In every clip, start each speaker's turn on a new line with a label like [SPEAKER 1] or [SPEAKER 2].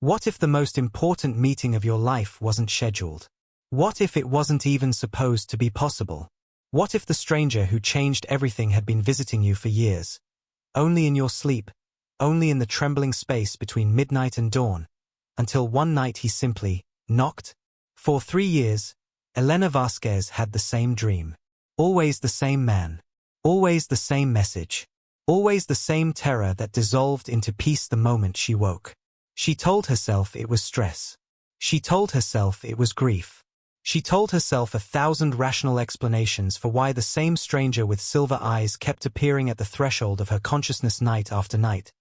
[SPEAKER 1] What if the most important meeting of your life wasn't scheduled? What if it wasn't even supposed to be possible? What if the stranger who changed everything had been visiting you for years? Only in your sleep, only in the trembling space between midnight and dawn, until one night he simply knocked? For 3 years, Elena Vasquez had the same dream. Always the same man. Always the same message. Always the same terror that dissolved into peace the moment she woke. She told herself it was stress. She told herself it was grief. She told herself 1,000 rational explanations for why the same stranger with silver eyes kept appearing at the threshold of her consciousness night after night,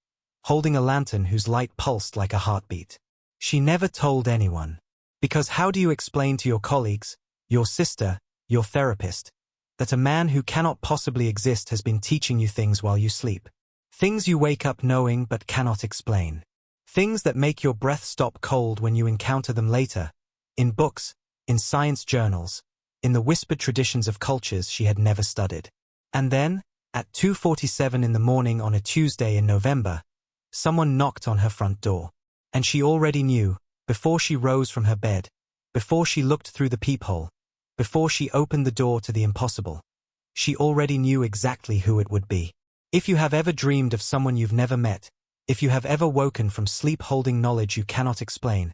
[SPEAKER 1] holding a lantern whose light pulsed like a heartbeat. She never told anyone. Because how do you explain to your colleagues, your sister, your therapist, that a man who cannot possibly exist has been teaching you things while you sleep? Things you wake up knowing but cannot explain. Things that make your breath stop cold when you encounter them later, in books, in science journals, in the whispered traditions of cultures she had never studied. And then, at 2:47 in the morning on a Tuesday in November, someone knocked on her front door. And she already knew, before she rose from her bed, before she looked through the peephole, before she opened the door to the impossible. She already knew exactly who it would be. If you have ever dreamed of someone you've never met, if you have ever woken from sleep holding knowledge you cannot explain,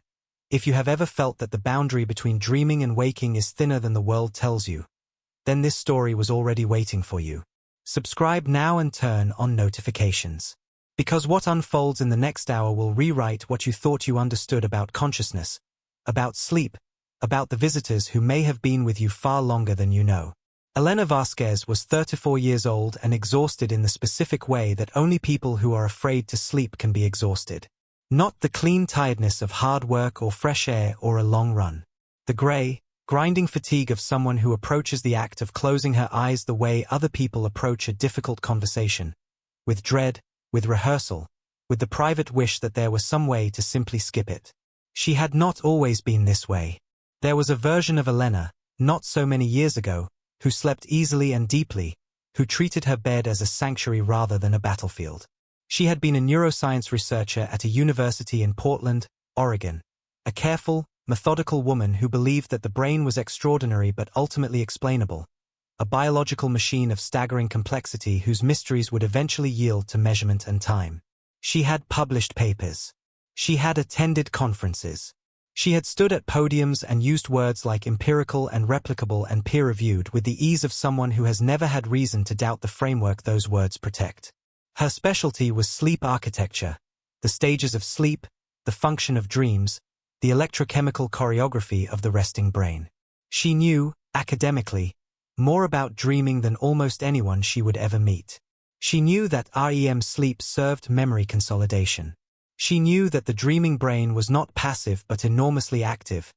[SPEAKER 1] if you have ever felt that the boundary between dreaming and waking is thinner than the world tells you, then this story was already waiting for you. Subscribe now and turn on notifications. Because what unfolds in the next hour will rewrite what you thought you understood about consciousness, about sleep, about the visitors who may have been with you far longer than you know. Elena Vasquez was 34 years old and exhausted in the specific way that only people who are afraid to sleep can be exhausted. Not the clean tiredness of hard work or fresh air or a long run. The gray, grinding fatigue of someone who approaches the act of closing her eyes the way other people approach a difficult conversation. With dread, with rehearsal, with the private wish that there was some way to simply skip it. She had not always been this way. There was a version of Elena, not so many years ago, who slept easily and deeply, who treated her bed as a sanctuary rather than a battlefield. She had been a neuroscience researcher at a university in Portland, Oregon, a careful, methodical woman who believed that the brain was extraordinary but ultimately explainable, a biological machine of staggering complexity whose mysteries would eventually yield to measurement and time. She had published papers. She had attended conferences. She had stood at podiums and used words like empirical and replicable and peer-reviewed with the ease of someone who has never had reason to doubt the framework those words protect. Her specialty was sleep architecture, the stages of sleep, the function of dreams, the electrochemical choreography of the resting brain. She knew, academically, more about dreaming than almost anyone she would ever meet. She knew that REM sleep served memory consolidation. She knew that the dreaming brain was not passive but enormously active,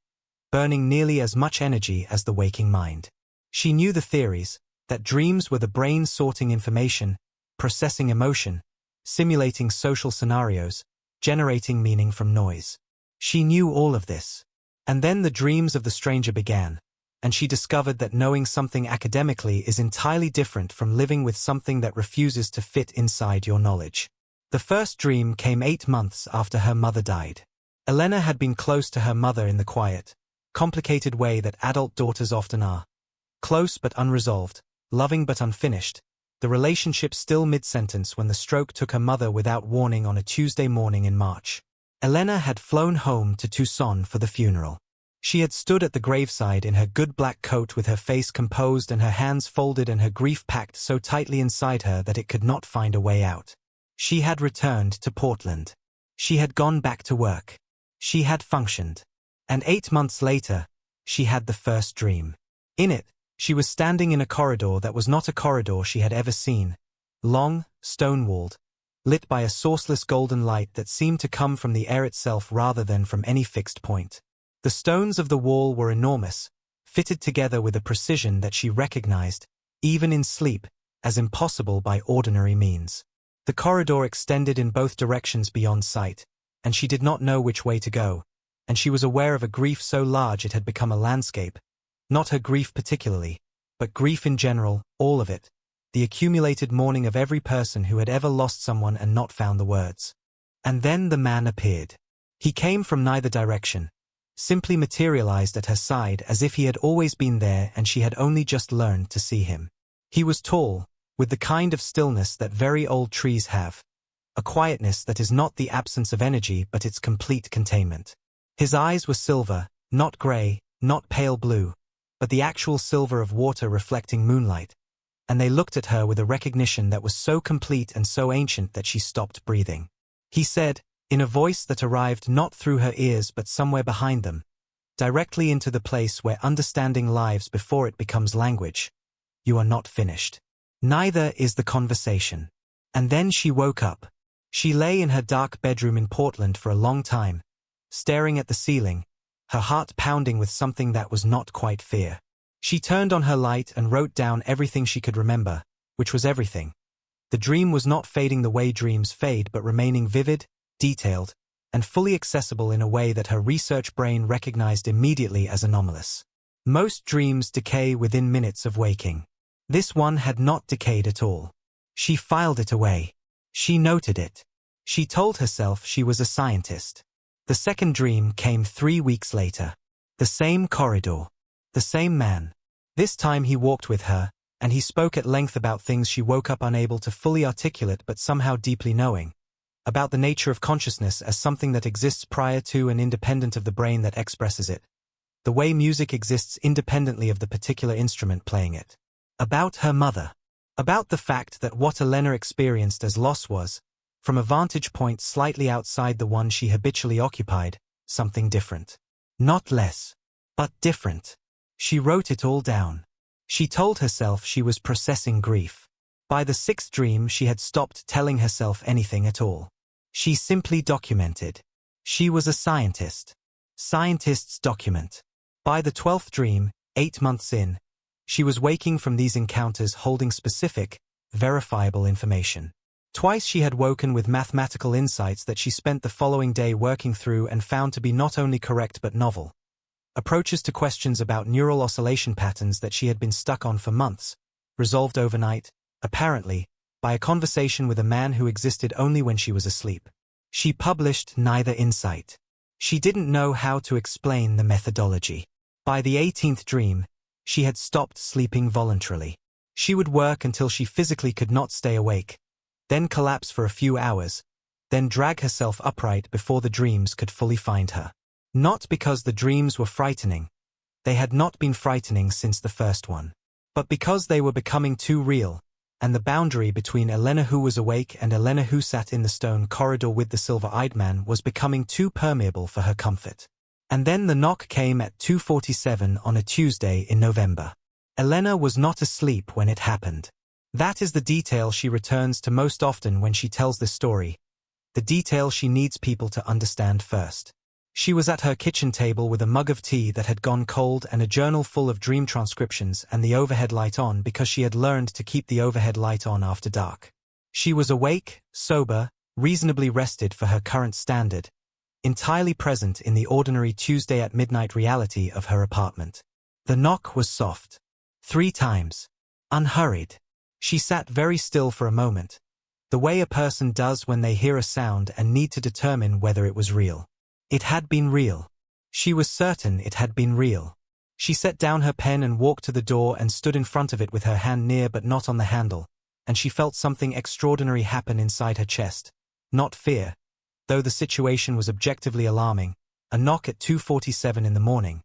[SPEAKER 1] burning nearly as much energy as the waking mind. She knew the theories, that dreams were the brain sorting information, processing emotion, simulating social scenarios, generating meaning from noise. She knew all of this. And then the dreams of the stranger began, and she discovered that knowing something academically is entirely different from living with something that refuses to fit inside your knowledge. The first dream came 8 months after her mother died. Elena had been close to her mother in the quiet, complicated way that adult daughters often are. Close but unresolved, loving but unfinished, the relationship still mid-sentence when the stroke took her mother without warning on a Tuesday morning in March. Elena had flown home to Tucson for the funeral. She had stood at the graveside in her good black coat with her face composed and her hands folded and her grief packed so tightly inside her that it could not find a way out. She had returned to Portland. She had gone back to work. She had functioned. And 8 months later, she had the first dream. In it, she was standing in a corridor that was not a corridor she had ever seen. Long, stone-walled, lit by a sourceless golden light that seemed to come from the air itself rather than from any fixed point. The stones of the wall were enormous, fitted together with a precision that she recognized, even in sleep, as impossible by ordinary means. The corridor extended in both directions beyond sight, and she did not know which way to go, and she was aware of a grief so large it had become a landscape. Not her grief particularly, but grief in general, all of it, the accumulated mourning of every person who had ever lost someone and not found the words. And then the man appeared. He came from neither direction, simply materialized at her side as if he had always been there and she had only just learned to see him. He was tall, with the kind of stillness that very old trees have, a quietness that is not the absence of energy but its complete containment. His eyes were silver, not gray, not pale blue, but the actual silver of water reflecting moonlight, and they looked at her with a recognition that was so complete and so ancient that she stopped breathing. He said, in a voice that arrived not through her ears but somewhere behind them, directly into the place where understanding lives before it becomes language, "You are not finished. Neither is the conversation." And then she woke up. She lay in her dark bedroom in Portland for a long time, staring at the ceiling, her heart pounding with something that was not quite fear. She turned on her light and wrote down everything she could remember, which was everything. The dream was not fading the way dreams fade but remaining vivid, detailed, and fully accessible in a way that her research brain recognized immediately as anomalous. Most dreams decay within minutes of waking. This one had not decayed at all. She filed it away. She noted it. She told herself she was a scientist. The second dream came 3 weeks later. The same corridor. The same man. This time he walked with her, and he spoke at length about things she woke up unable to fully articulate but somehow deeply knowing. About the nature of consciousness as something that exists prior to and independent of the brain that expresses it. The way music exists independently of the particular instrument playing it. About her mother. About the fact that what Elena experienced as loss was, from a vantage point slightly outside the one she habitually occupied, something different. Not less, but different. She wrote it all down. She told herself she was processing grief. By the sixth dream she had stopped telling herself anything at all. She simply documented. She was a scientist. Scientists document. By the 12th dream, 8 months in, she was waking from these encounters holding specific, verifiable information. Twice she had woken with mathematical insights that she spent the following day working through and found to be not only correct but novel. Approaches to questions about neural oscillation patterns that she had been stuck on for months, resolved overnight, apparently, by a conversation with a man who existed only when she was asleep. She published neither insight. She didn't know how to explain the methodology. By the 18th dream, she had stopped sleeping voluntarily. She would work until she physically could not stay awake, then collapse for a few hours, then drag herself upright before the dreams could fully find her. Not because the dreams were frightening. They had not been frightening since the first one. But because they were becoming too real, and the boundary between Elena who was awake and Elena who sat in the stone corridor with the silver-eyed man was becoming too permeable for her comfort. And then the knock came at 2:47 on a Tuesday in November. Elena was not asleep when it happened. That is the detail she returns to most often when she tells this story, the detail she needs people to understand first. She was at her kitchen table with a mug of tea that had gone cold and a journal full of dream transcriptions and the overhead light on because she had learned to keep the overhead light on after dark. She was awake, sober, reasonably rested for her current standard, entirely present in the ordinary Tuesday at midnight reality of her apartment. The knock was soft. 3 times. Unhurried. She sat very still for a moment, the way a person does when they hear a sound and need to determine whether it was real. It had been real. She was certain it had been real. She set down her pen and walked to the door and stood in front of it with her hand near but not on the handle, and she felt something extraordinary happen inside her chest. Not fear, though the situation was objectively alarming, a knock at 2:47 in the morning,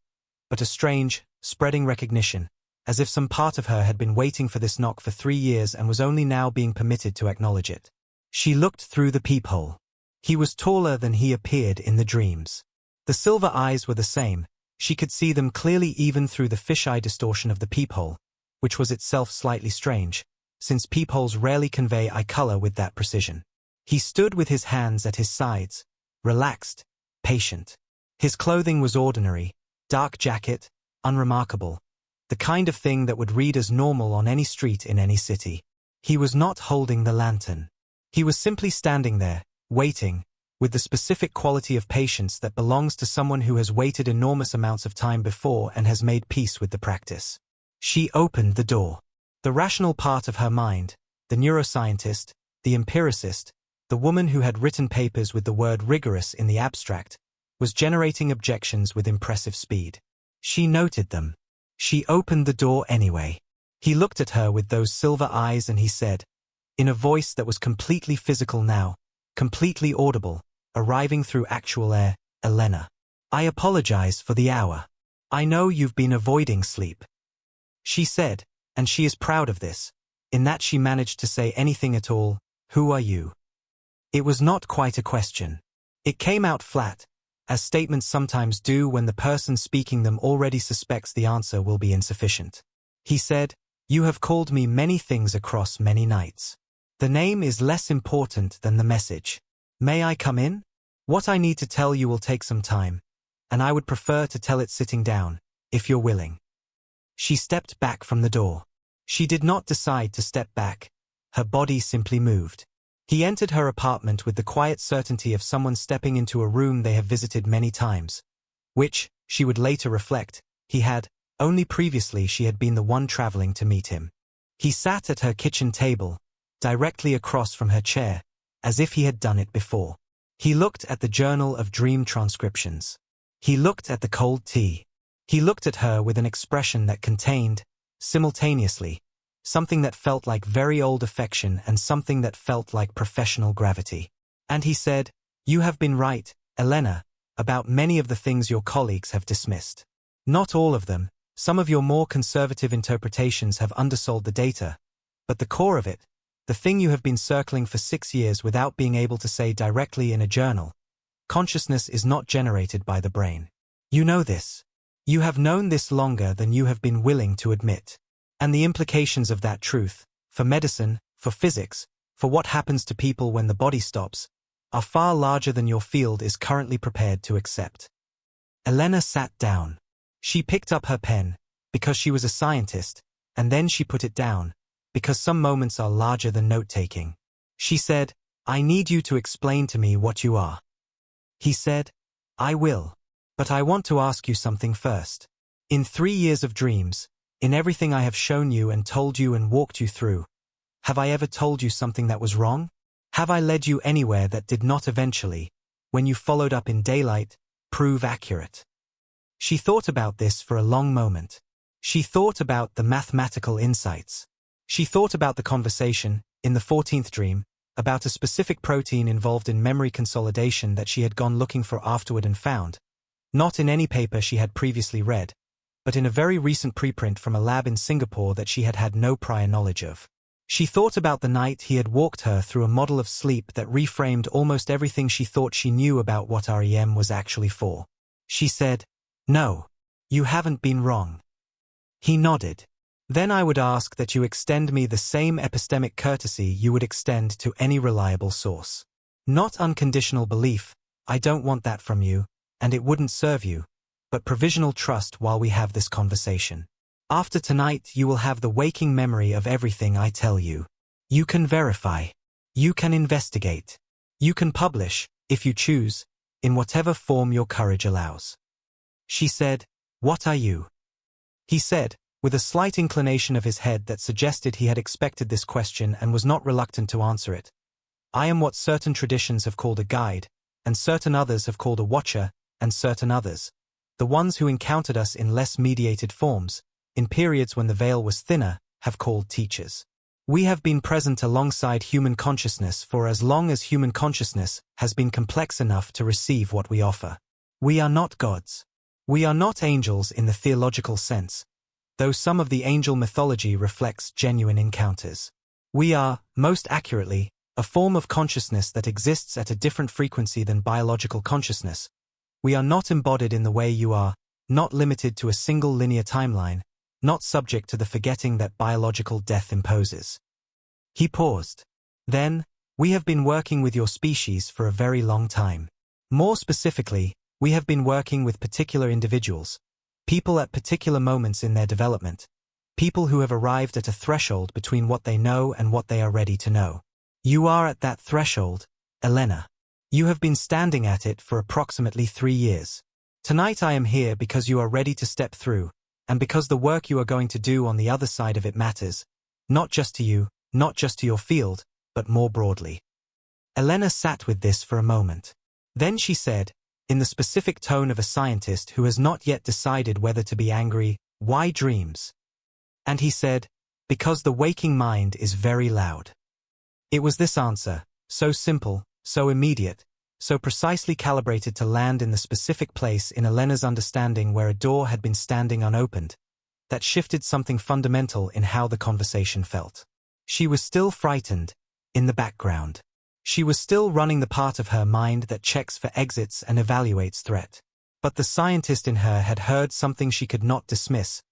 [SPEAKER 1] but a strange, spreading recognition, as if some part of her had been waiting for this knock for 3 years and was only now being permitted to acknowledge it. She looked through the peephole. He was taller than he appeared in the dreams. The silver eyes were the same. She could see them clearly even through the fisheye distortion of the peephole, which was itself slightly strange, since peepholes rarely convey eye color with that precision. He stood with his hands at his sides, relaxed, patient. His clothing was ordinary, dark jacket, unremarkable, the kind of thing that would read as normal on any street in any city. He was not holding the lantern. He was simply standing there, waiting, with the specific quality of patience that belongs to someone who has waited enormous amounts of time before and has made peace with the practice. She opened the door. The rational part of her mind, the neuroscientist, the empiricist, the woman who had written papers with the word rigorous in the abstract, was generating objections with impressive speed. She noted them. She opened the door anyway. He looked at her with those silver eyes and he said, in a voice that was completely physical now, completely audible, arriving through actual air, Elena. I apologize for the hour. I know you've been avoiding sleep. She said, and she is proud of this, in that she managed to say anything at all. Who are you? It was not quite a question. It came out flat, as statements sometimes do when the person speaking them already suspects the answer will be insufficient. He said, you have called me many things across many nights. The name is less important than the message. May I come in? What I need to tell you will take some time, and I would prefer to tell it sitting down, if you're willing. She stepped back from the door. She did not decide to step back. Her body simply moved. He entered her apartment with the quiet certainty of someone stepping into a room they have visited many times, which, she would later reflect, he had. Only previously she had been the one traveling to meet him. He sat at her kitchen table, directly across from her chair, as if he had done it before. He looked at the journal of dream transcriptions. He looked at the cold tea. He looked at her with an expression that contained, simultaneously, something that felt like very old affection and something that felt like professional gravity. And he said, you have been right, Elena, about many of the things your colleagues have dismissed. Not all of them. Some of your more conservative interpretations have undersold the data, but the core of it, the thing you have been circling for 6 years without being able to say directly in a journal, consciousness is not generated by the brain. You know this. You have known this longer than you have been willing to admit. And the implications of that truth, for medicine, for physics, for what happens to people when the body stops, are far larger than your field is currently prepared to accept. Elena sat down. She picked up her pen, because she was a scientist, and then she put it down, because some moments are larger than note-taking. She said, I need you to explain to me what you are. He said, I will. But I want to ask you something first. In 3 years of dreams, in everything I have shown you and told you and walked you through, have I ever told you something that was wrong? Have I led you anywhere that did not eventually, when you followed up in daylight, prove accurate? She thought about this for a long moment. She thought about the mathematical insights. She thought about the conversation, in the 14th dream, about a specific protein involved in memory consolidation that she had gone looking for afterward and found, not in any paper she had previously read, but in a very recent preprint from a lab in Singapore that she had had no prior knowledge of. She thought about the night he had walked her through a model of sleep that reframed almost everything she thought she knew about what REM was actually for. She said, no, you haven't been wrong. He nodded. Then I would ask that you extend me the same epistemic courtesy you would extend to any reliable source. Not unconditional belief, I don't want that from you, and it wouldn't serve you, but provisional trust while we have this conversation. After tonight you will have the waking memory of everything I tell you. You can verify. You can investigate. You can publish, if you choose, in whatever form your courage allows. She said, what are you? He said, with a slight inclination of his head that suggested he had expected this question and was not reluctant to answer it. I am what certain traditions have called a guide, and certain others have called a watcher, and certain others, the ones who encountered us in less mediated forms, in periods when the veil was thinner, have called teachers. We have been present alongside human consciousness for as long as human consciousness has been complex enough to receive what we offer. We are not gods. We are not angels in the theological sense, though some of the angel mythology reflects genuine encounters. We are, most accurately, a form of consciousness that exists at a different frequency than biological consciousness. We are not embodied in the way you are, not limited to a single linear timeline, not subject to the forgetting that biological death imposes. He paused. Then, we have been working with your species for a very long time. More specifically, we have been working with particular individuals, people at particular moments in their development, people who have arrived at a threshold between what they know and what they are ready to know. You are at that threshold, Elena. You have been standing at it for approximately 3 years. Tonight I am here because you are ready to step through, and because the work you are going to do on the other side of it matters, not just to you, not just to your field, but more broadly. Elena sat with this for a moment. Then she said, in the specific tone of a scientist who has not yet decided whether to be angry. Why dreams? And he said, because the waking mind is very loud. It was this answer, so simple, so immediate, so precisely calibrated to land in the specific place in Elena's understanding where a door had been standing unopened, that shifted something fundamental in how the conversation felt. She was still frightened, in the background. She was still running the part of her mind that checks for exits and evaluates threat. But the scientist in her had heard something she could not dismiss,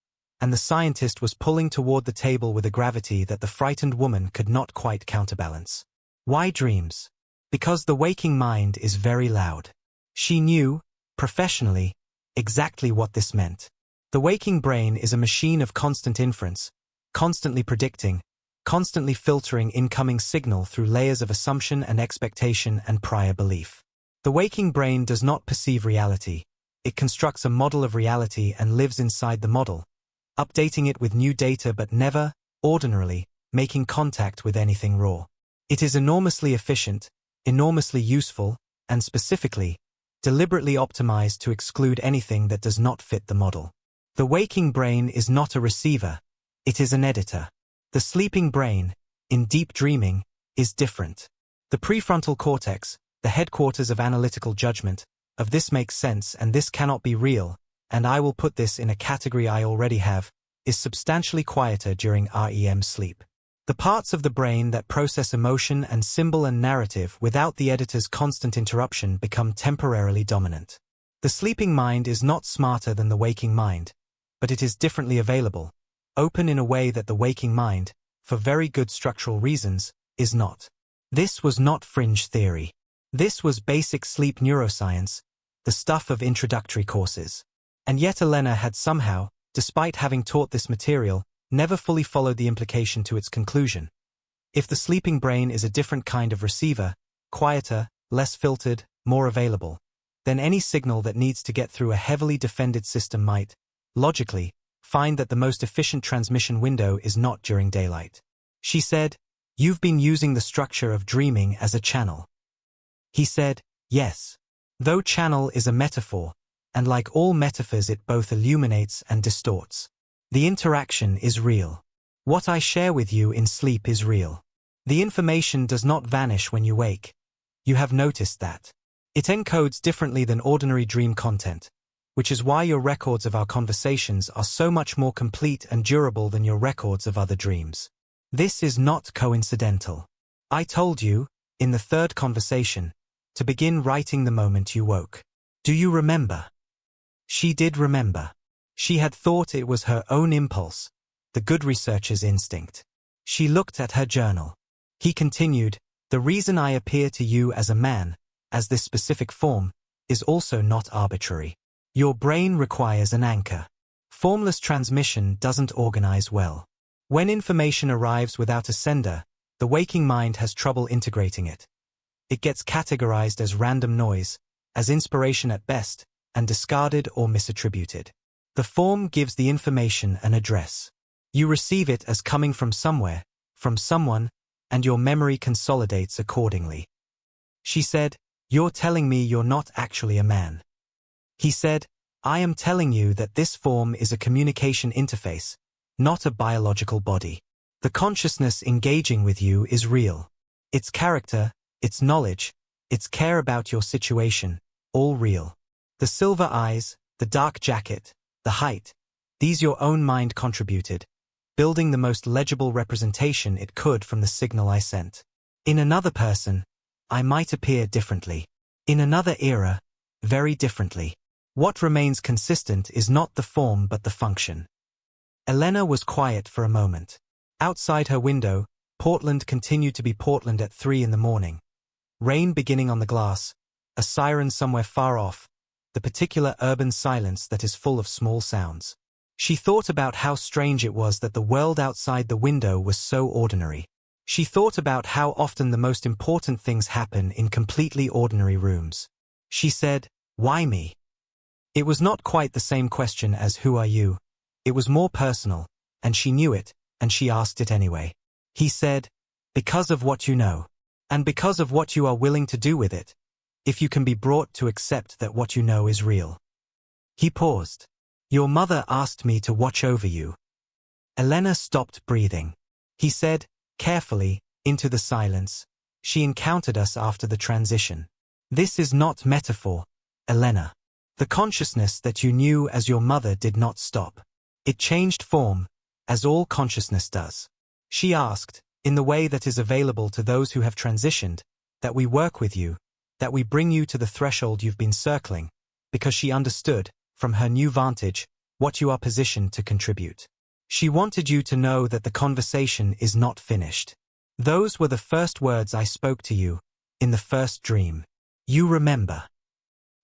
[SPEAKER 1] and the scientist was pulling toward the table with a gravity that the frightened woman could not quite counterbalance. Why dreams? Because the waking mind is very loud. She knew, professionally, exactly what this meant. The waking brain is a machine of constant inference, constantly predicting, constantly filtering incoming signal through layers of assumption and expectation and prior belief. The waking brain does not perceive reality. It constructs a model of reality and lives inside the model, updating it with new data but never, ordinarily, making contact with anything raw. It is enormously efficient, enormously useful, and specifically, deliberately optimized to exclude anything that does not fit the model. The waking brain is not a receiver, it is an editor. The sleeping brain, in deep dreaming, is different. The prefrontal cortex, the headquarters of analytical judgment, of this makes sense and this cannot be real, and I will put this in a category I already have, is substantially quieter during REM sleep. The parts of the brain that process emotion and symbol and narrative without the editor's constant interruption become temporarily dominant. The sleeping mind is not smarter than the waking mind, but it is differently available, open in a way that the waking mind, for very good structural reasons, is not. This was not fringe theory. This was basic sleep neuroscience, the stuff of introductory courses. And yet Elena had somehow, despite having taught this material, never fully followed the implication to its conclusion. If the sleeping brain is a different kind of receiver, quieter, less filtered, more available, then any signal that needs to get through a heavily defended system might, logically, find that the most efficient transmission window is not during daylight. She said, "You've been using the structure of dreaming as a channel." He said, "Yes. Though channel is a metaphor, and like all metaphors it both illuminates and distorts. The interaction is real. What I share with you in sleep is real. The information does not vanish when you wake. You have noticed that. It encodes differently than ordinary dream content, which is why your records of our conversations are so much more complete and durable than your records of other dreams. This is not coincidental. I told you, in the third conversation, to begin writing the moment you woke. Do you remember?" She did remember. She had thought it was her own impulse, the good researcher's instinct. She looked at her journal. He continued, "The reason I appear to you as a man, as this specific form, is also not arbitrary. Your brain requires an anchor. Formless transmission doesn't organize well. When information arrives without a sender, the waking mind has trouble integrating it. It gets categorized as random noise, as inspiration at best, and discarded or misattributed. The form gives the information an address. You receive it as coming from somewhere, from someone, and your memory consolidates accordingly." She said, "You're telling me you're not actually a man." He said, "I am telling you that this form is a communication interface, not a biological body. The consciousness engaging with you is real. Its character, its knowledge, its care about your situation, all real. The silver eyes, the dark jacket, the height, these your own mind contributed, building the most legible representation it could from the signal I sent. In another person, I might appear differently. In another era, very differently. What remains consistent is not the form but the function." Elena was quiet for a moment. Outside her window, Portland continued to be Portland at 3 in the morning. Rain beginning on the glass, a siren somewhere far off, the particular urban silence that is full of small sounds. She thought about how strange it was that the world outside the window was so ordinary. She thought about how often the most important things happen in completely ordinary rooms. She said, "Why me?" It was not quite the same question as "Who are you?" It was more personal, and she knew it, and she asked it anyway. He said, "Because of what you know. And because of what you are willing to do with it. if you can be brought to accept that what you know is real. He paused. Your mother asked me to watch over you. Elena stopped breathing. He said, carefully, into the silence, she encountered us after the transition. This is not metaphor, Elena. The consciousness that you knew as your mother did not stop. It changed form, as all consciousness does. She asked, in the way that is available to those who have transitioned, that we work with you, that we bring you to the threshold you've been circling, because she understood, from her new vantage, what you are positioned to contribute. She wanted you to know that the conversation is not finished. Those were the first words I spoke to you, in the first dream. You remember.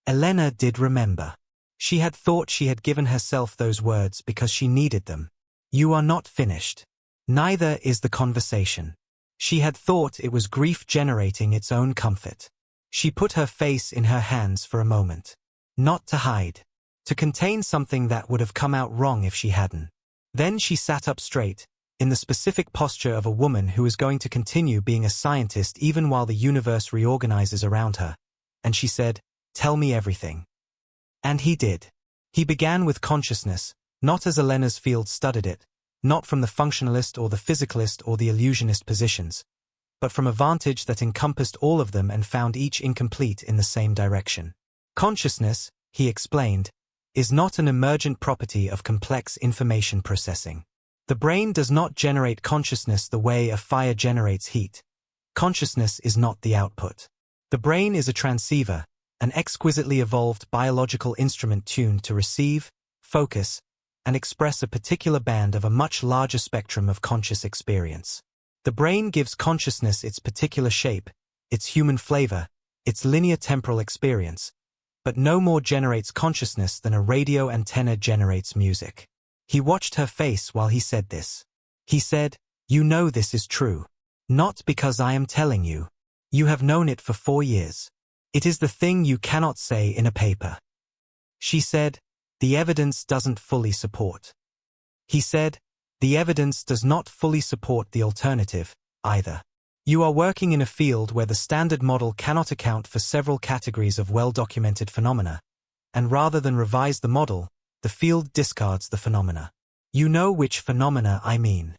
[SPEAKER 1] Elena did remember. She had thought she had given herself those words because she needed them. You are not finished. Neither is the conversation. She had thought it was grief generating its own comfort. She put her face in her hands for a moment. Not to hide. To contain something that would have come out wrong if she hadn't. Then she sat up straight, in the specific posture of a woman who is going to continue being a scientist even while the universe reorganizes around her. And she said, tell me everything. And he did. He began with consciousness, not as Elena's field studied it, not from the functionalist or the physicalist or the illusionist positions, but from a vantage that encompassed all of them and found each incomplete in the same direction. Consciousness, he explained, is not an emergent property of complex information processing. The brain does not generate consciousness the way a fire generates heat. Consciousness is not the output. The brain is a transceiver, an exquisitely evolved biological instrument tuned to receive, focus, and express a particular band of a much larger spectrum of conscious experience. The brain gives consciousness its particular shape, its human flavor, its linear temporal experience, but no more generates consciousness than a radio antenna generates music. He watched her face while he said this. He said, you know this is true. Not because I am telling you. You have known it for 4 years. It is the thing you cannot say in a paper. She said, the evidence doesn't fully support. He said, the evidence does not fully support the alternative, either. You are working in a field where the standard model cannot account for several categories of well-documented phenomena, and rather than revise the model, the field discards the phenomena. You know which phenomena I mean.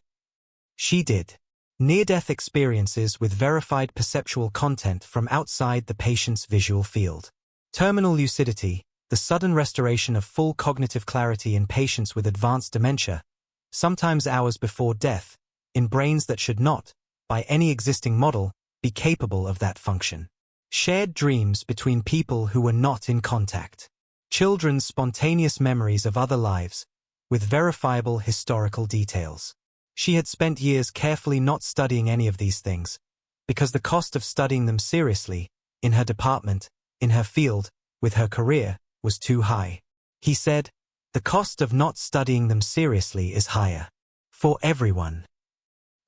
[SPEAKER 1] She did. Near-death experiences with verified perceptual content from outside the patient's visual field. Terminal lucidity, the sudden restoration of full cognitive clarity in patients with advanced dementia, sometimes hours before death, in brains that should not, by any existing model, be capable of that function. Shared dreams between people who were not in contact. Children's spontaneous memories of other lives, with verifiable historical details. She had spent years carefully not studying any of these things, because the cost of studying them seriously, in her department, in her field, with her career, was too high. He said, the cost of not studying them seriously is higher. For everyone.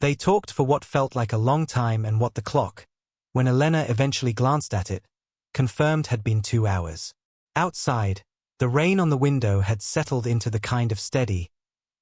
[SPEAKER 1] They talked for what felt like a long time and what the clock, when Elena eventually glanced at it, confirmed had been 2 hours. Outside, the rain on the window had settled into the kind of steady,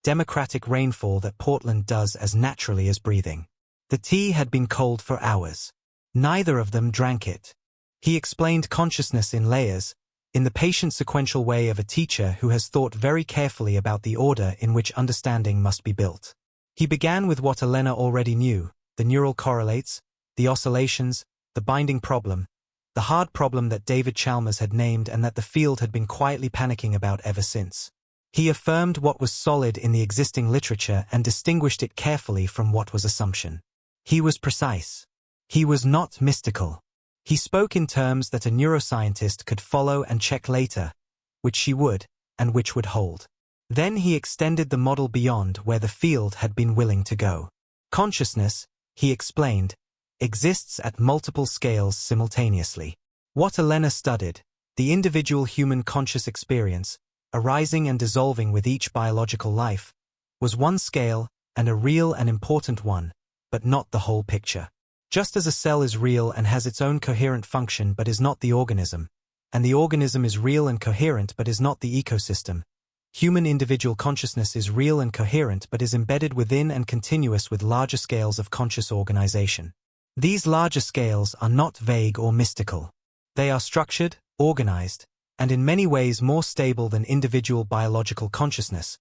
[SPEAKER 1] democratic rainfall that Portland does as naturally as breathing. The tea had been cold for hours. Neither of them drank it. He explained consciousness in layers, in the patient sequential way of a teacher who has thought very carefully about the order in which understanding must be built. He began with what Elena already knew, the neural correlates, the oscillations, the binding problem, the hard problem that David Chalmers had named and that the field had been quietly panicking about ever since. He affirmed what was solid in the existing literature and distinguished it carefully from what was assumption. He was precise. He was not mystical. He spoke in terms that a neuroscientist could follow and check later, which she would, and which would hold. Then he extended the model beyond where the field had been willing to go. Consciousness, he explained, exists at multiple scales simultaneously. What Elena studied, the individual human conscious experience, arising and dissolving with each biological life, was one scale, and a real and important one, but not the whole picture. Just as a cell is real and has its own coherent function but is not the organism, and the organism is real and coherent but is not the ecosystem, human individual consciousness is real and coherent but is embedded within and continuous with larger scales of conscious organization. These larger scales are not vague or mystical. They are structured, organized, and in many ways more stable than individual biological consciousness,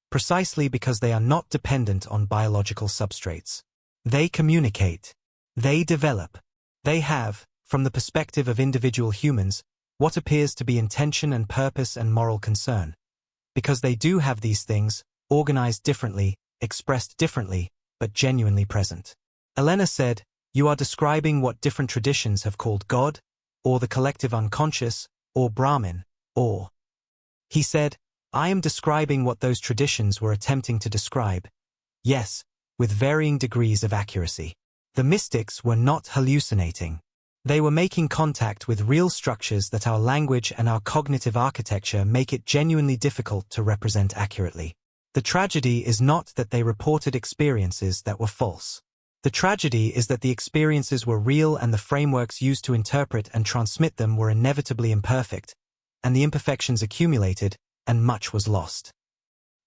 [SPEAKER 1] precisely because they are not dependent on biological substrates. They communicate. They develop. They have, from the perspective of individual humans, what appears to be intention and purpose and moral concern. Because they do have these things, organized differently, expressed differently, but genuinely present. Elena said, "You are describing what different traditions have called God, or the collective unconscious, or Brahman, or..." He said, "I am describing what those traditions were attempting to describe. Yes, with varying degrees of accuracy. The mystics were not hallucinating. They were making contact with real structures that our language and our cognitive architecture make it genuinely difficult to represent accurately. The tragedy is not that they reported experiences that were false. The tragedy is that the experiences were real and the frameworks used to interpret and transmit them were inevitably imperfect, and the imperfections accumulated, and much was lost."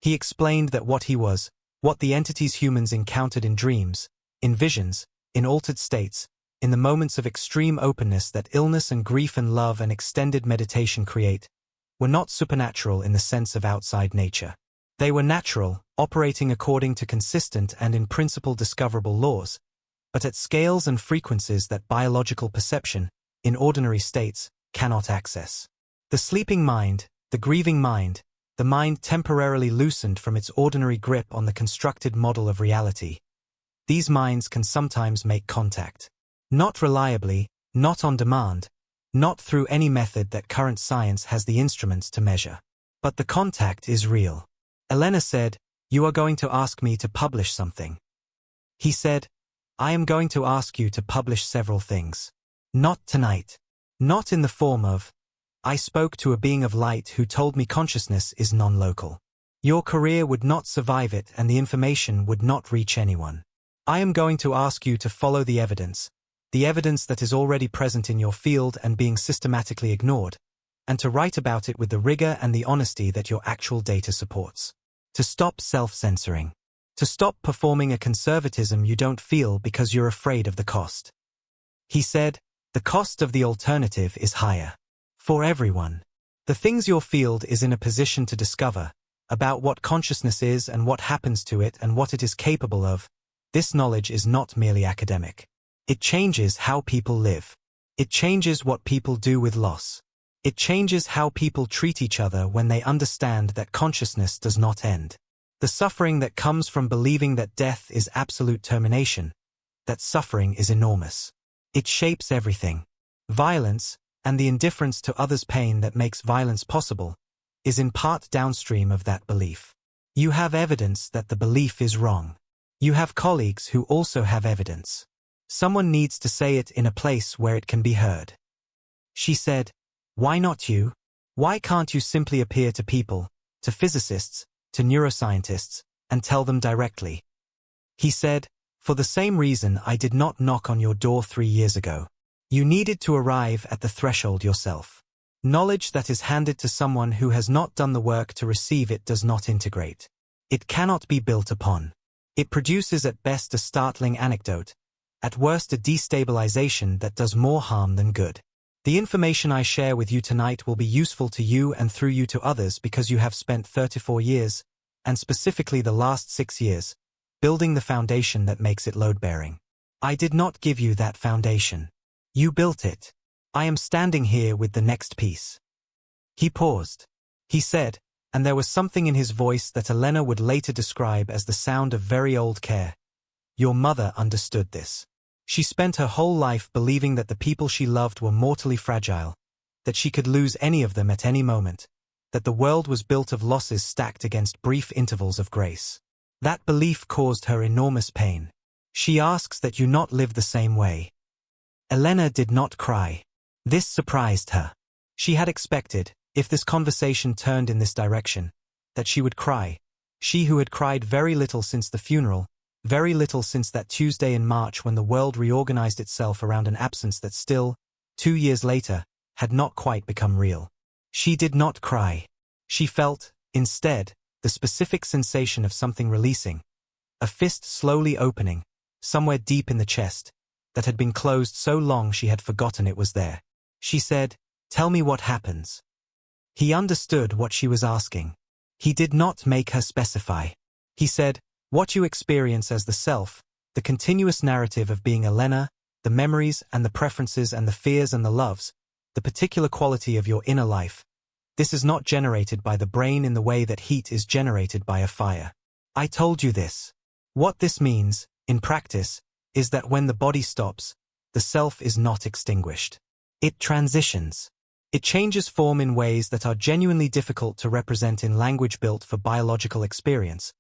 [SPEAKER 1] He explained that what the entities humans encountered in dreams, in visions, in altered states, in the moments of extreme openness that illness and grief and love and extended meditation create, were not supernatural in the sense of outside nature. They were natural, operating according to consistent and in principle discoverable laws, but at scales and frequencies that biological perception, in ordinary states, cannot access. The sleeping mind, the grieving mind, the mind temporarily loosened from its ordinary grip on the constructed model of reality. These minds can sometimes make contact. Not reliably, not on demand, not through any method that current science has the instruments to measure. But the contact is real. Elena said, "You are going to ask me to publish something." He said, "I am going to ask you to publish several things. Not tonight. Not in the form of, I spoke to a being of light who told me consciousness is non-local. Your career would not survive it and the information would not reach anyone. I am going to ask you to follow the evidence that is already present in your field and being systematically ignored, and to write about it with the rigor and the honesty that your actual data supports. To stop self-censoring. To stop performing a conservatism you don't feel because you're afraid of the cost." He said, "The cost of the alternative is higher. For everyone. The things your field is in a position to discover, about what consciousness is and what happens to it and what it is capable of, this knowledge is not merely academic. It changes how people live. It changes what people do with loss. It changes how people treat each other when they understand that consciousness does not end. The suffering that comes from believing that death is absolute termination, that suffering is enormous. It shapes everything. Violence, and the indifference to others' pain that makes violence possible, is in part downstream of that belief. You have evidence that the belief is wrong. You have colleagues who also have evidence. Someone needs to say it in a place where it can be heard." She said, "Why not you? Why can't you simply appear to people, to physicists, to neuroscientists, and tell them directly?" He said, "For the same reason I did not knock on your door 3 years ago. You needed to arrive at the threshold yourself. Knowledge that is handed to someone who has not done the work to receive it does not integrate. It cannot be built upon. It produces at best a startling anecdote, at worst a destabilization that does more harm than good. The information I share with you tonight will be useful to you and through you to others because you have spent 34 years, and specifically the last 6 years, building the foundation that makes it load-bearing. I did not give you that foundation. You built it. I am standing here with the next piece." He paused. He said, and there was something in his voice that Elena would later describe as the sound of very old care, "Your mother understood this. She spent her whole life believing that the people she loved were mortally fragile, that she could lose any of them at any moment, that the world was built of losses stacked against brief intervals of grace. That belief caused her enormous pain. She asks that you not live the same way." Elena did not cry. This surprised her. She had expected, if this conversation turned in this direction, that she would cry. She who had cried very little since the funeral, very little since that Tuesday in March when the world reorganized itself around an absence that still, 2 years later, had not quite become real. She did not cry. She felt, instead, the specific sensation of something releasing, a fist slowly opening, somewhere deep in the chest, that had been closed so long she had forgotten it was there. She said, "Tell me what happens." He understood what she was asking. He did not make her specify. He said, "What you experience as the self, the continuous narrative of being Elena, the memories and the preferences and the fears and the loves, the particular quality of your inner life, this is not generated by the brain in the way that heat is generated by a fire. I told you this. What this means, in practice, is that when the body stops, the self is not extinguished. It transitions. It changes form in ways that are genuinely difficult to represent in language built for biological experience,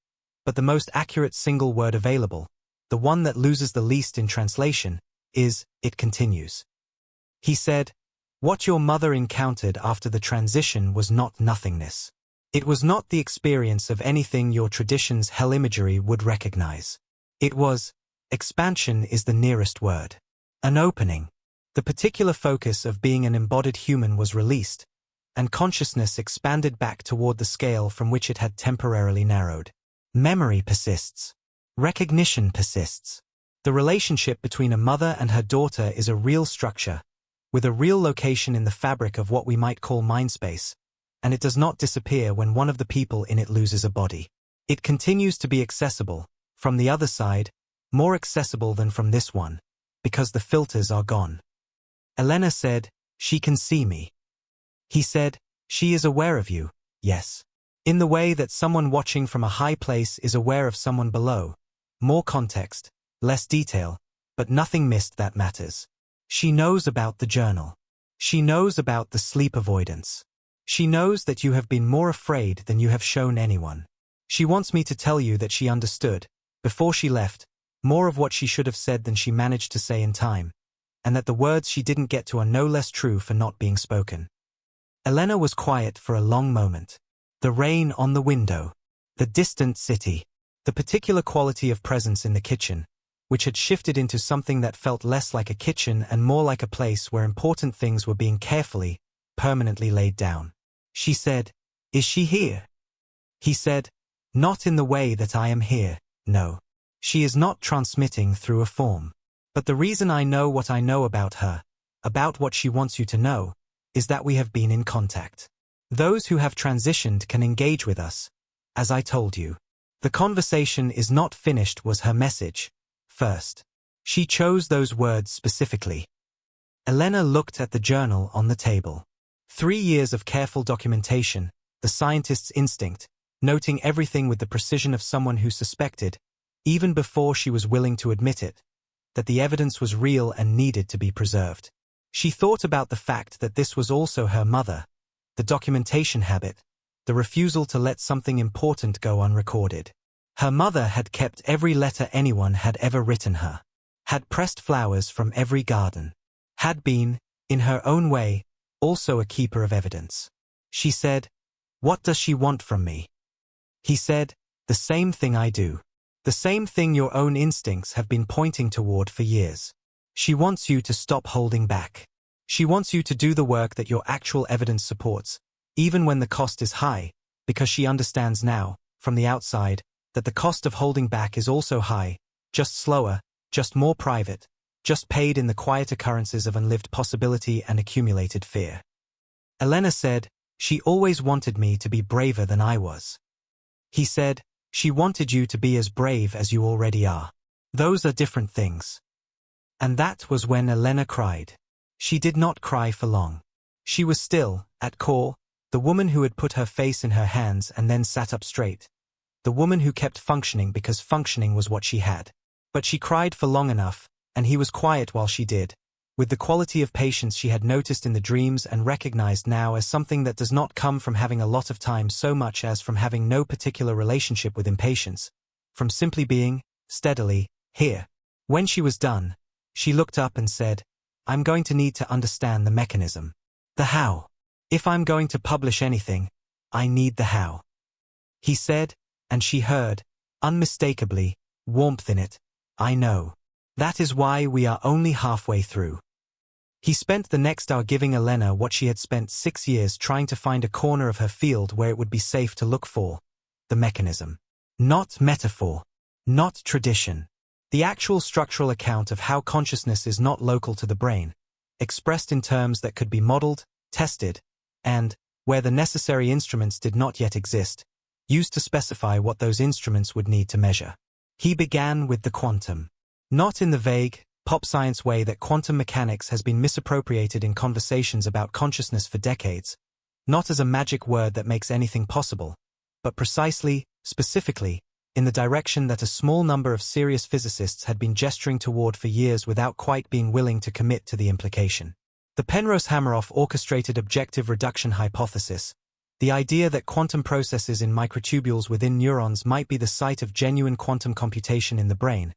[SPEAKER 1] but the most accurate single word available, the one that loses the least in translation, is, it continues." He said, "What your mother encountered after the transition was not nothingness. It was not the experience of anything your tradition's hell imagery would recognize. It was, expansion is the nearest word. An opening. The particular focus of being an embodied human was released, and consciousness expanded back toward the scale from which it had temporarily narrowed. Memory persists. Recognition persists. The relationship between a mother and her daughter is a real structure, with a real location in the fabric of what we might call mindspace, and it does not disappear when one of the people in it loses a body. It continues to be accessible, from the other side, more accessible than from this one, because the filters are gone." Elena said, "She can see me." He said, "She is aware of you, yes. In the way that someone watching from a high place is aware of someone below. More context, less detail, but nothing missed that matters. She knows about the journal. She knows about the sleep avoidance. She knows that you have been more afraid than you have shown anyone. She wants me to tell you that she understood, before she left, more of what she should have said than she managed to say in time, and that the words she didn't get to are no less true for not being spoken." Elena was quiet for a long moment. The rain on the window. The distant city. The particular quality of presence in the kitchen, which had shifted into something that felt less like a kitchen and more like a place where important things were being carefully, permanently laid down. She said, "Is she here?" He said, "Not in the way that I am here, no. She is not transmitting through a form. But the reason I know what I know about her, about what she wants you to know, is that we have been in contact. Those who have transitioned can engage with us, as I told you. The conversation is not finished was her message, first. She chose those words specifically." Elena looked at the journal on the table. 3 years of careful documentation, the scientist's instinct, noting everything with the precision of someone who suspected, even before she was willing to admit it, that the evidence was real and needed to be preserved. She thought about the fact that this was also her mother, the documentation habit, the refusal to let something important go unrecorded. Her mother had kept every letter anyone had ever written her, had pressed flowers from every garden, had been, in her own way, also a keeper of evidence. She said, "What does she want from me?" He said, "The same thing I do. The same thing your own instincts have been pointing toward for years. She wants you to stop holding back. She wants you to do the work that your actual evidence supports, even when the cost is high, because she understands now, from the outside, that the cost of holding back is also high, just slower, just more private, just paid in the quiet occurrences of unlived possibility and accumulated fear." Elena said, "She always wanted me to be braver than I was." He said, "She wanted you to be as brave as you already are. Those are different things." And that was when Elena cried. She did not cry for long. She was still, at core, the woman who had put her face in her hands and then sat up straight. The woman who kept functioning because functioning was what she had. But she cried for long enough, and he was quiet while she did, with the quality of patience she had noticed in the dreams and recognized now as something that does not come from having a lot of time so much as from having no particular relationship with impatience, from simply being, steadily, here. When she was done, she looked up and said, "I'm going to need to understand the mechanism. The how. If I'm going to publish anything, I need the how." He said, and she heard, unmistakably, warmth in it, "I know. That is why we are only halfway through." He spent the next hour giving Elena what she had spent 6 years trying to find a corner of her field where it would be safe to look for, the mechanism. Not metaphor. Not tradition. The actual structural account of how consciousness is not local to the brain, expressed in terms that could be modeled, tested, and, where the necessary instruments did not yet exist, used to specify what those instruments would need to measure. He began with the quantum. Not in the vague, pop science way that quantum mechanics has been misappropriated in conversations about consciousness for decades, not as a magic word that makes anything possible, but precisely, specifically, in the direction that a small number of serious physicists had been gesturing toward for years without quite being willing to commit to the implication. The Penrose-Hameroff orchestrated objective reduction hypothesis, the idea that quantum processes in microtubules within neurons might be the site of genuine quantum computation in the brain,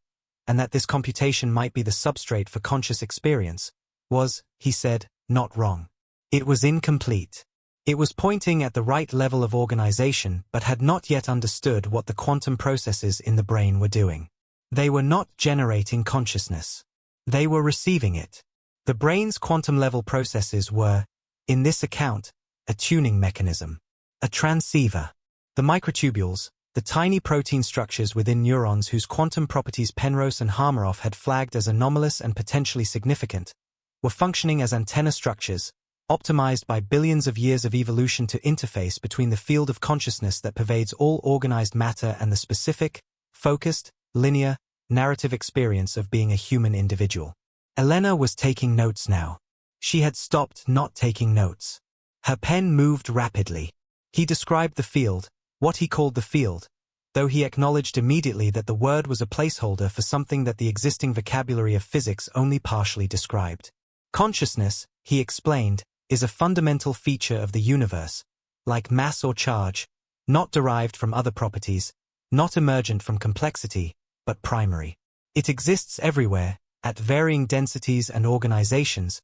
[SPEAKER 1] and that this computation might be the substrate for conscious experience, was, he said, not wrong. It was incomplete. It was pointing at the right level of organization but had not yet understood what the quantum processes in the brain were doing. They were not generating consciousness. They were receiving it. The brain's quantum-level processes were, in this account, a tuning mechanism, a transceiver. The microtubules, the tiny protein structures within neurons whose quantum properties Penrose and Hameroff had flagged as anomalous and potentially significant, were functioning as antenna structures, optimized by billions of years of evolution to interface between the field of consciousness that pervades all organized matter and the specific, focused, linear, narrative experience of being a human individual. Elena was taking notes now. She had stopped not taking notes. Her pen moved rapidly. He described the field, what he called the field, though he acknowledged immediately that the word was a placeholder for something that the existing vocabulary of physics only partially described. Consciousness, he explained, is a fundamental feature of the universe, like mass or charge, not derived from other properties, not emergent from complexity, but primary. It exists everywhere, at varying densities and organizations,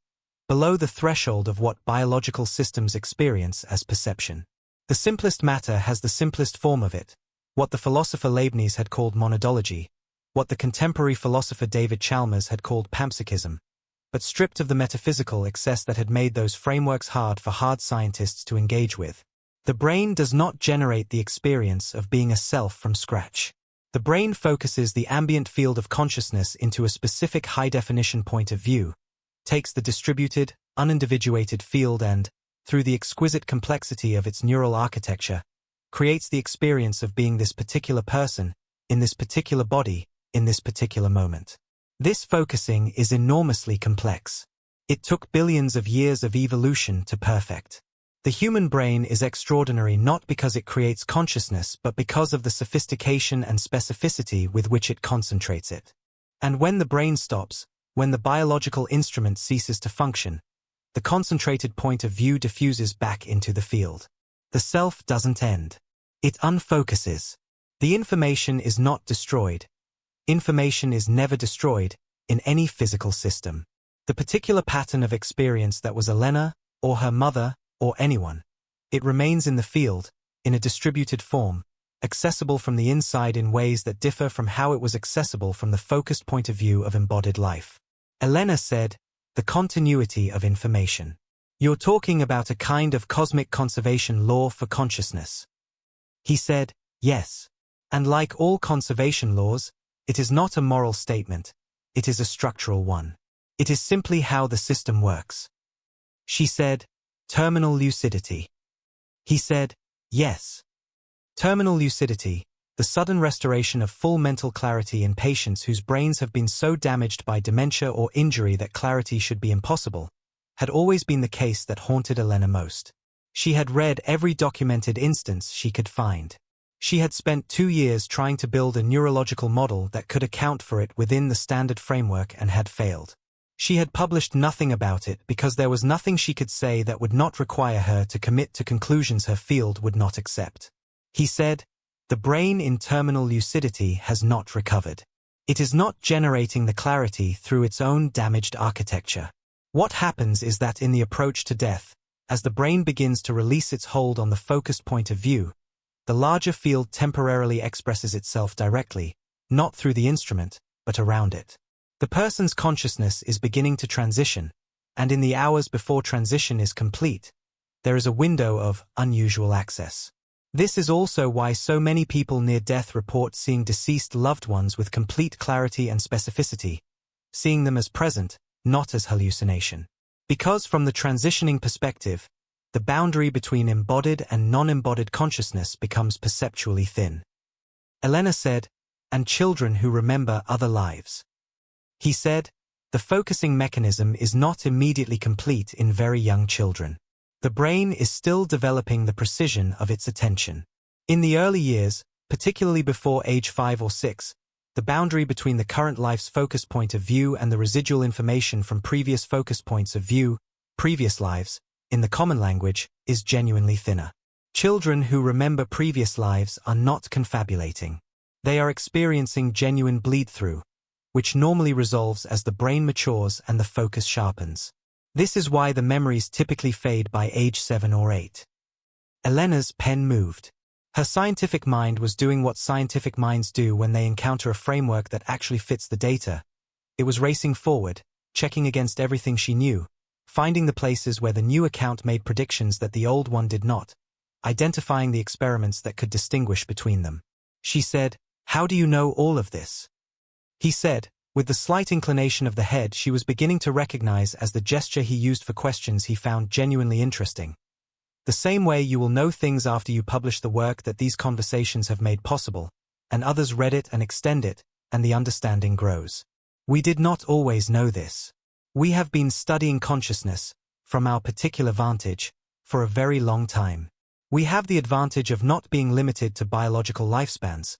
[SPEAKER 1] below the threshold of what biological systems experience as perception. The simplest matter has the simplest form of it, what the philosopher Leibniz had called monadology, what the contemporary philosopher David Chalmers had called panpsychism, but stripped of the metaphysical excess that had made those frameworks hard for hard scientists to engage with. The brain does not generate the experience of being a self from scratch. The brain focuses the ambient field of consciousness into a specific high-definition point of view, takes the distributed, unindividuated field and, through the exquisite complexity of its neural architecture, creates the experience of being this particular person, in this particular body, in this particular moment. This focusing is enormously complex. It took billions of years of evolution to perfect. The human brain is extraordinary not because it creates consciousness but because of the sophistication and specificity with which it concentrates it. And when the brain stops, when the biological instrument ceases to function, the concentrated point of view diffuses back into the field. The self doesn't end. It unfocuses. The information is not destroyed. Information is never destroyed, in any physical system. The particular pattern of experience that was Elena, or her mother, or anyone. It remains in the field, in a distributed form, accessible from the inside in ways that differ from how it was accessible from the focused point of view of embodied life. Elena said, the continuity of information. You're talking about a kind of cosmic conservation law for consciousness. He said, yes. And like all conservation laws, it is not a moral statement, it is a structural one. It is simply how the system works. She said, terminal lucidity. He said, yes. Terminal lucidity, the sudden restoration of full mental clarity in patients whose brains have been so damaged by dementia or injury that clarity should be impossible, had always been the case that haunted Elena most. She had read every documented instance she could find. She had spent 2 years trying to build a neurological model that could account for it within the standard framework and had failed. She had published nothing about it because there was nothing she could say that would not require her to commit to conclusions her field would not accept. He said, the brain in terminal lucidity has not recovered. It is not generating the clarity through its own damaged architecture. What happens is that in the approach to death, as the brain begins to release its hold on the focused point of view, the larger field temporarily expresses itself directly, not through the instrument, but around it. The person's consciousness is beginning to transition, and in the hours before transition is complete, there is a window of unusual access. This is also why so many people near death report seeing deceased loved ones with complete clarity and specificity, seeing them as present, not as hallucination. Because from the transitioning perspective, the boundary between embodied and non-embodied consciousness becomes perceptually thin. Elena said, and children who remember other lives. He said, the focusing mechanism is not immediately complete in very young children. The brain is still developing the precision of its attention. In the early years, particularly before age 5 or 6, the boundary between the current life's focus point of view and the residual information from previous focus points of view, previous lives, in the common language, is genuinely thinner. Children who remember previous lives are not confabulating. They are experiencing genuine bleed-through, which normally resolves as the brain matures and the focus sharpens. This is why the memories typically fade by age 7 or 8. Elena's pen moved. Her scientific mind was doing what scientific minds do when they encounter a framework that actually fits the data. It was racing forward, checking against everything she knew, finding the places where the new account made predictions that the old one did not, identifying the experiments that could distinguish between them. She said, "How do you know all of this?" He said, with the slight inclination of the head she was beginning to recognize as the gesture he used for questions he found genuinely interesting. The same way you will know things after you publish the work that these conversations have made possible, and others read it and extend it, and the understanding grows. We did not always know this. We have been studying consciousness, from our particular vantage, for a very long time. We have the advantage of not being limited to biological lifespans,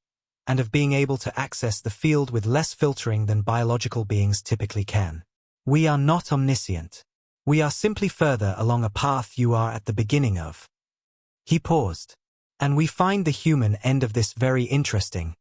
[SPEAKER 1] and of being able to access the field with less filtering than biological beings typically can. We are not omniscient. We are simply further along a path you are at the beginning of. He paused. And we find the human end of this very interesting,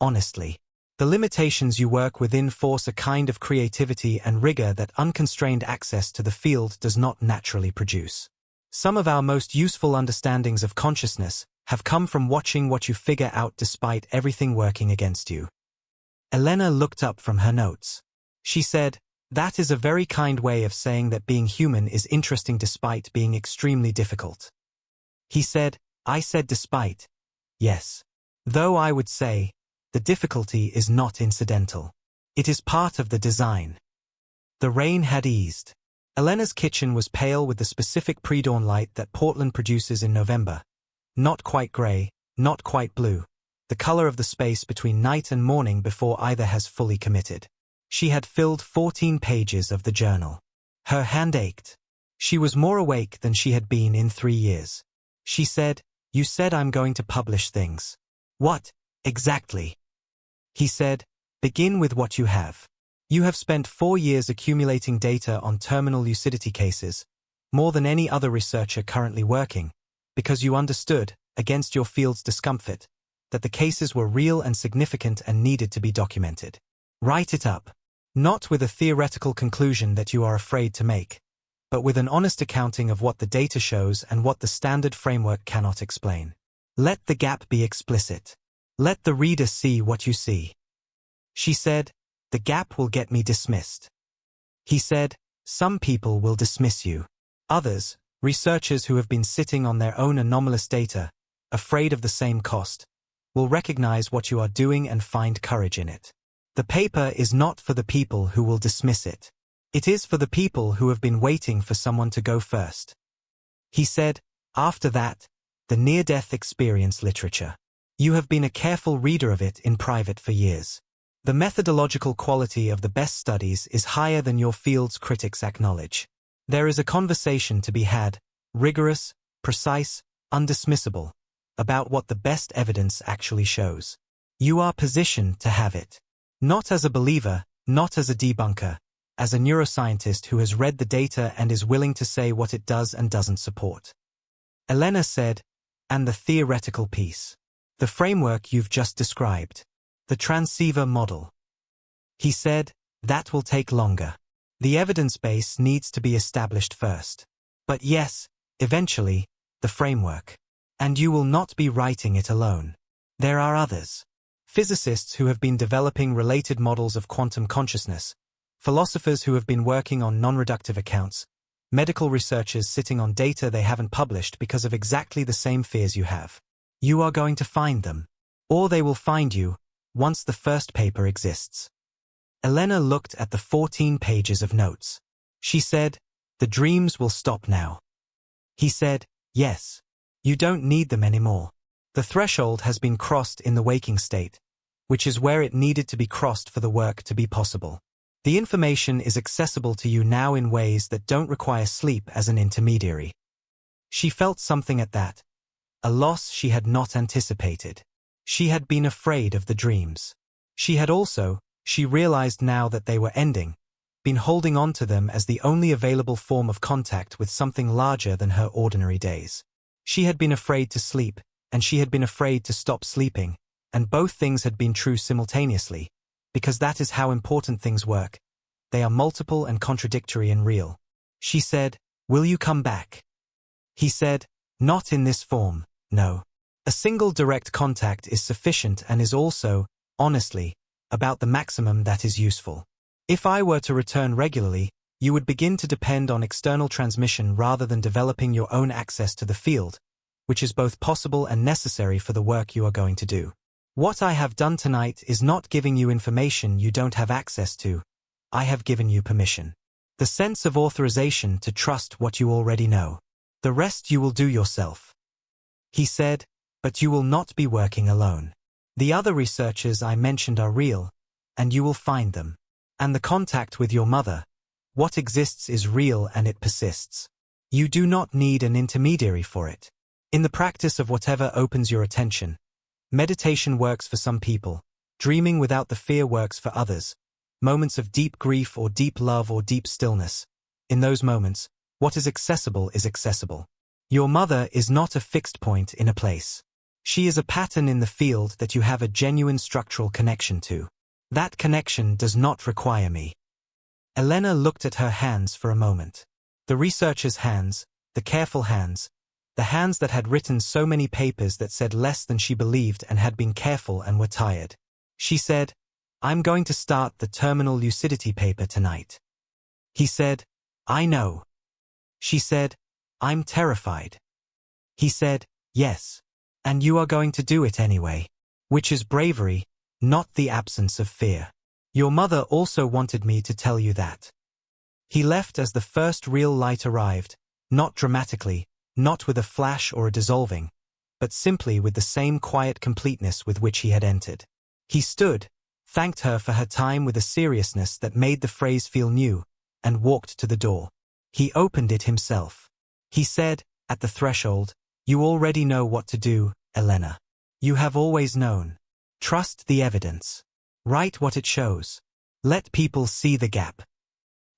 [SPEAKER 1] honestly. The limitations you work within force a kind of creativity and rigor that unconstrained access to the field does not naturally produce. Some of our most useful understandings of consciousness have come from watching what you figure out despite everything working against you. Elena looked up from her notes. She said, "That is a very kind way of saying that being human is interesting despite being extremely difficult." He said, "I said despite. Yes. Though I would say, the difficulty is not incidental. It is part of the design." The rain had eased. Elena's kitchen was pale with the specific pre-dawn light that Portland produces in November. Not quite gray, not quite blue. The color of the space between night and morning before either has fully committed. She had filled 14 pages of the journal. Her hand ached. She was more awake than she had been in 3 years. She said, "You said I'm going to publish things. What, exactly?" He said, "Begin with what you have. You have spent 4 years accumulating data on terminal lucidity cases, more than any other researcher currently working, because you understood, against your field's discomfort, that the cases were real and significant and needed to be documented. Write it up. Not with a theoretical conclusion that you are afraid to make, but with an honest accounting of what the data shows and what the standard framework cannot explain. Let the gap be explicit. Let the reader see what you see." She said, "The gap will get me dismissed." He said, "Some people will dismiss you. Others, researchers who have been sitting on their own anomalous data, afraid of the same cost, will recognize what you are doing and find courage in it. The paper is not for the people who will dismiss it. It is for the people who have been waiting for someone to go first." He said, "After that, the near-death experience literature. You have been a careful reader of it in private for years. The methodological quality of the best studies is higher than your field's critics acknowledge. There is a conversation to be had, rigorous, precise, undismissible, about what the best evidence actually shows. You are positioned to have it. Not as a believer, not as a debunker, as a neuroscientist who has read the data and is willing to say what it does and doesn't support." Elena said, "And the theoretical piece. The framework you've just described. The transceiver model." He said, "That will take longer. The evidence base needs to be established first. But yes, eventually, the framework. And you will not be writing it alone. There are others. Physicists who have been developing related models of quantum consciousness, philosophers who have been working on non-reductive accounts, medical researchers sitting on data they haven't published because of exactly the same fears you have. You are going to find them. Or they will find you, once the first paper exists." Elena looked at the 14 pages of notes. She said, The dreams will stop now. He said, yes. You don't need them anymore. The threshold has been crossed in the waking state, which is where it needed to be crossed for the work to be possible. The information is accessible to you now in ways that don't require sleep as an intermediary. She felt something at that, a loss she had not anticipated. She had been afraid of the dreams. She realized now that they were ending, been holding on to them as the only available form of contact with something larger than her ordinary days. She had been afraid to sleep, and she had been afraid to stop sleeping, and both things had been true simultaneously, because that is how important things work. They are multiple and contradictory and real. She said, will you come back? He said, not in this form, no. A single direct contact is sufficient and is also, honestly, about the maximum that is useful. If I were to return regularly, you would begin to depend on external transmission rather than developing your own access to the field, which is both possible and necessary for the work you are going to do. What I have done tonight is not giving you information you don't have access to. I have given you permission. The sense of authorization to trust what you already know. The rest you will do yourself. He said, but you will not be working alone. The other researchers I mentioned are real, and you will find them. And the contact with your mother, what exists is real and it persists. You do not need an intermediary for it. In the practice of whatever opens your attention, meditation works for some people, dreaming without the fear works for others, moments of deep grief or deep love or deep stillness. In those moments, what is accessible is accessible. Your mother is not a fixed point in a place. She is a pattern in the field that you have a genuine structural connection to. That connection does not require me. Elena looked at her hands for a moment. The researcher's hands, the careful hands, the hands that had written so many papers that said less than she believed and had been careful and were tired. She said, I'm going to start the terminal lucidity paper tonight. He said, I know. She said, I'm terrified. He said, yes. And you are going to do it anyway. Which is bravery, not the absence of fear. Your mother also wanted me to tell you that. He left as the first real light arrived, not dramatically, not with a flash or a dissolving, but simply with the same quiet completeness with which he had entered. He stood, thanked her for her time with a seriousness that made the phrase feel new, and walked to the door. He opened it himself. He said, at the threshold, you already know what to do, Elena. You have always known. Trust the evidence. Write what it shows. Let people see the gap.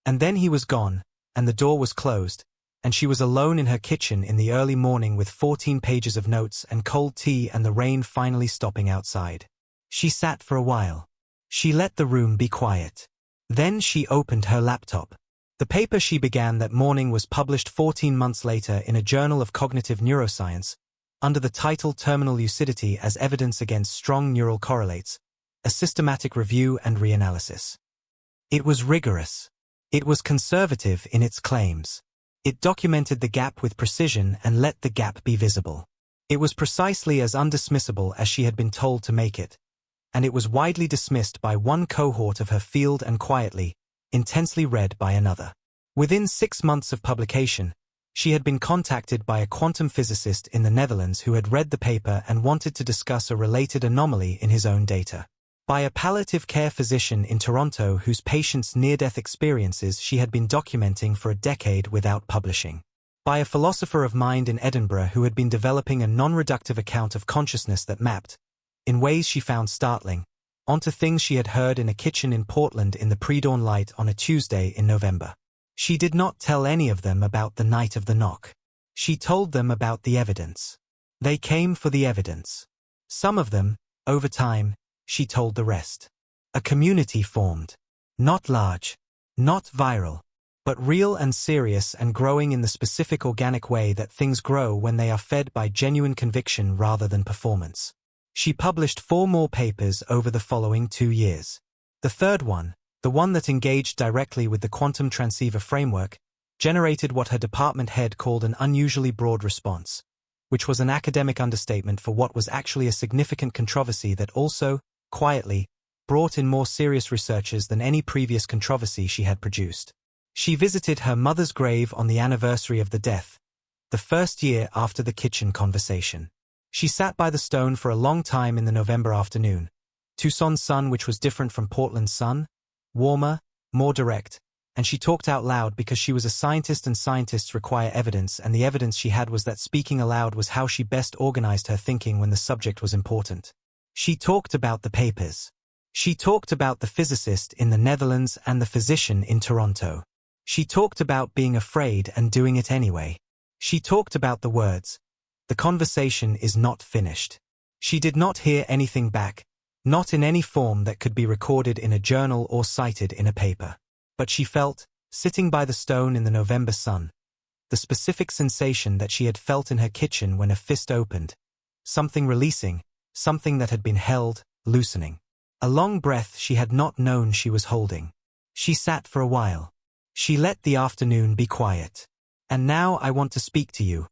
[SPEAKER 1] And then he was gone, and the door was closed, and she was alone in her kitchen in the early morning with 14 pages of notes and cold tea and the rain finally stopping outside. She sat for a while. She let the room be quiet. Then she opened her laptop. The paper she began that morning was published 14 months later in a Journal of Cognitive Neuroscience, under the title Terminal Lucidity as Evidence Against Strong Neural Correlates, a systematic review and reanalysis. It was rigorous. It was conservative in its claims. It documented the gap with precision and let the gap be visible. It was precisely as undismissible as she had been told to make it, and it was widely dismissed by one cohort of her field and quietly, intensely read by another. Within 6 months of publication, she had been contacted by a quantum physicist in the Netherlands who had read the paper and wanted to discuss a related anomaly in his own data. By a palliative care physician in Toronto whose patients' near-death experiences she had been documenting for a decade without publishing. By a philosopher of mind in Edinburgh who had been developing a non-reductive account of consciousness that mapped, in ways she found startling, onto things she had heard in a kitchen in Portland in the pre-dawn light on a Tuesday in November. She did not tell any of them about the night of the knock. She told them about the evidence. They came for the evidence. Some of them, over time, she told the rest. A community formed. Not large, not viral, but real and serious and growing in the specific organic way that things grow when they are fed by genuine conviction rather than performance. She published 4 more papers over the following 2 years. The third one, the one that engaged directly with the quantum transceiver framework, generated what her department head called an unusually broad response, which was an academic understatement for what was actually a significant controversy that also, quietly, brought in more serious researchers than any previous controversy she had produced. She visited her mother's grave on the anniversary of the death, the first year after the kitchen conversation. She sat by the stone for a long time in the November afternoon. Tucson's sun, which was different from Portland's sun, warmer, more direct, and she talked out loud because she was a scientist and scientists require evidence, and the evidence she had was that speaking aloud was how she best organized her thinking when the subject was important. She talked about the papers. She talked about the physicist in the Netherlands and the physician in Toronto. She talked about being afraid and doing it anyway. She talked about the words, "The conversation is not finished." She did not hear anything back, not in any form that could be recorded in a journal or cited in a paper. But she felt, sitting by the stone in the November sun, the specific sensation that she had felt in her kitchen when a fist opened, something releasing, something that had been held, loosening. A long breath she had not known she was holding. She sat for a while. She let the afternoon be quiet. And now I want to speak to you,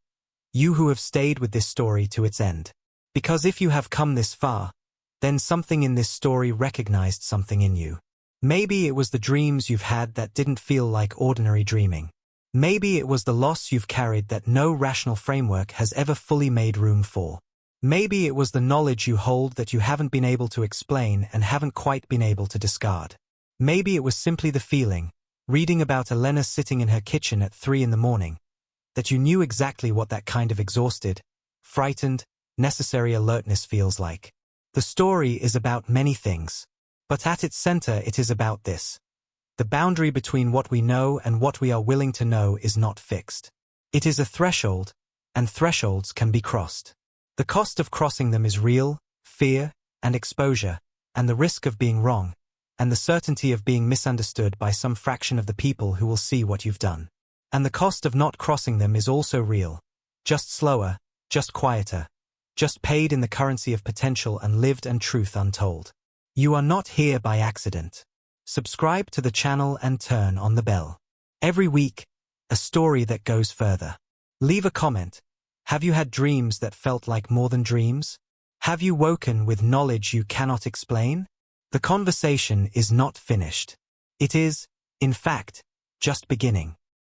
[SPEAKER 1] you who have stayed with this story to its end. Because if you have come this far, then something in this story recognized something in you. Maybe it was the dreams you've had that didn't feel like ordinary dreaming. Maybe it was the loss you've carried that no rational framework has ever fully made room for. Maybe it was the knowledge you hold that you haven't been able to explain and haven't quite been able to discard. Maybe it was simply the feeling, reading about Elena sitting in her kitchen at 3 in the morning, that you knew exactly what that kind of exhausted, frightened, necessary alertness feels like. The story is about many things, but at its center it is about this. The boundary between what we know and what we are willing to know is not fixed. It is a threshold, and thresholds can be crossed. The cost of crossing them is real, fear, and exposure, and the risk of being wrong, and the certainty of being misunderstood by some fraction of the people who will see what you've done. And the cost of not crossing them is also real, just slower, just quieter, just paid in the currency of potential and lived and truth untold. You are not here by accident. Subscribe to the channel and turn on the bell. Every week, a story that goes further. Leave a comment. Have you had dreams that felt like more than dreams? Have you woken with knowledge you cannot explain? The conversation is not finished. It is, in fact, just beginning.